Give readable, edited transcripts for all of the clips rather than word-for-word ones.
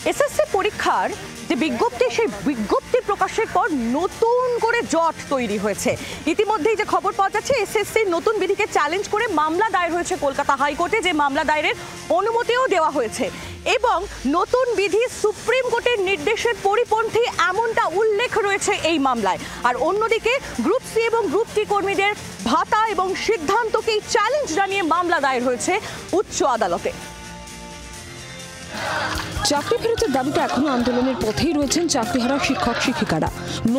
SSC পরীক্ষার যে বিজ্ঞপ্তি, সেই বিজ্ঞপ্তি প্রকাশের পর নতুন করে জট তৈরি হয়েছে। ইতিমধ্যেই যে খবর পাওয়া যাচ্ছে, এসএসসির নতুন বিধিকে চ্যালেঞ্জ করে মামলা দায়ের হয়েছে কলকাতা হাইকোর্টে, যে মামলা দায়েরের অনুমতিও দেওয়া হয়েছে এবং নতুন বিধি সুপ্রিম কোর্টের নির্দেশের পরিপন্থী এমনটা উল্লেখ রয়েছে এই মামলায়। আর অন্যদিকে গ্রুপ সি এবং গ্রুপ টি কর্মীদের ভাতা এবং সিদ্ধান্তকেই চ্যালেঞ্জ জানিয়ে মামলা দায়ের হয়েছে উচ্চ আদালতে। চাকরি ফেরতের দাবিতে এখনো আন্দোলনের পথেই রয়েছেন চাকরিহারা শিক্ষক শিক্ষিকারা।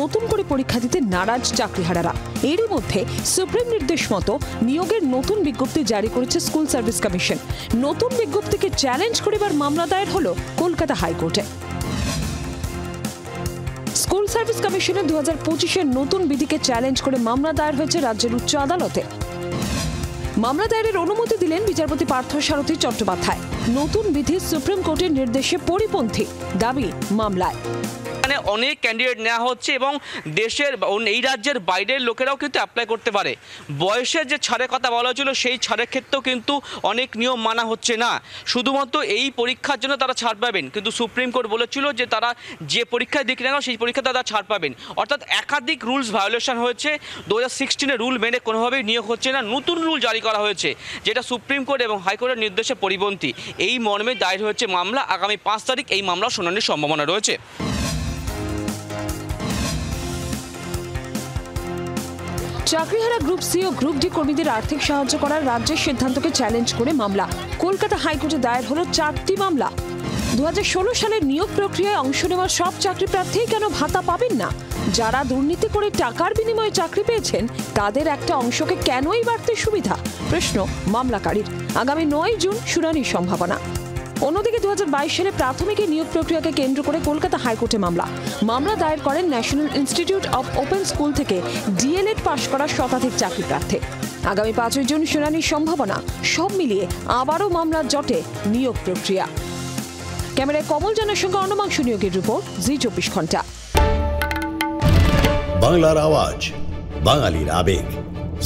নতুন করে পরীক্ষা দিতে নারাজ চাকরিহারারা। এরই মধ্যে সুপ্রিম নির্দেশ মতো নিয়োগের নতুন বিজ্ঞপ্তি জারি করেছে স্কুল সার্ভিস কমিশন। নতুন বিজ্ঞপ্তিকে চ্যালেঞ্জ করে এবার মামলা দায়ের হলো কলকাতা হাইকোর্টে। স্কুল সার্ভিস কমিশনের 2025-এর নতুন বিধিকে চ্যালেঞ্জ করে মামলা দায়ের হয়েছে রাজ্যের উচ্চ আদালতে। মামলা দায়েরের অনুমতি দিলেন বিচারপতি পার্থসারথী চট্টোপাধ্যায়। নতুন বিধি সুপ্রিম কোর্টের নির্দেশে পরিপন্থী দাবি মামলায়। অনেক ক্যান্ডিডেট নেওয়া হচ্ছে এবং দেশের এই রাজ্যের বাইরের লোকেরাও কিন্তু অ্যাপ্লাই করতে পারে। বয়সের যে ছাড়ের কথা বলা হয়েছিল, সেই ছাড়ের ক্ষেত্রেও কিন্তু অনেক নিয়ম মানা হচ্ছে না। শুধুমাত্র এই পরীক্ষার জন্য তারা ছাড় পাবেন, কিন্তু সুপ্রিম কোর্ট বলেছিল যে তারা যে পরীক্ষায় দিক না সেই পরীক্ষাতে তারা ছাড় পাবেন। অর্থাৎ একাধিক রুলস ভায়োলেশন হয়েছে। 2016-এর রুল মেনে কোনোভাবেই নিয়োগ হচ্ছে না। নতুন রুল জারি করা হয়েছে, যেটা সুপ্রিম কোর্ট এবং হাইকোর্টের নির্দেশে পরিপন্থী। এই মর্মে দায়ের হয়েছে মামলা। আগামী 5 তারিখ এই মামলা শুনানির সম্ভাবনা রয়েছে। চাকরিহারা গ্রুপ সি ও গ্রুপ ডি কর্মীদের আর্থিক সাহায্য করার রাজ্যের সিদ্ধান্তকে চ্যালেঞ্জ করে মামলা। কলকাতা হাইকোর্টে দায়ের হলো 4টি মামলা। 2016 সালের নিয়োগ প্রক্রিয়ায় অংশ নেওয়া সব চাকরি প্রার্থী কেন ভাতা পাবেন না? যারা দুর্নীতি করে টাকার বিনিময়ে চাকরি পেয়েছেন, তাদের একটা অংশকে কেনই বাড়তে সুবিধা? প্রশ্ন মামলাকারীর। আগামী 9 জুন শুনানির সম্ভাবনা। অন্যদিকে 2022 সালে প্রাথমিক নিয়োগ প্রক্রিয়াকে কেন্দ্র করে কলকাতা হাইকোর্টে মামলা দায়ের করেন national institute of open school থেকে ডিএলএড পাশ করা শতাধিক চাকরি প্রার্থী। আগামী 5 জুন শুনানির সম্ভাবনা। সব মিলিয়ে আবারও মামলার জটে নিয়োগ প্রক্রিয়া। ক্যামেরায় কমল জানার সঙ্গে অন্নমাংশ নিয়োগের রিপোর্ট, জি 24 ঘন্টা। বাংলার আওয়াজ, বাঙালির আবেগ,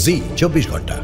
জি 24 ঘন্টা।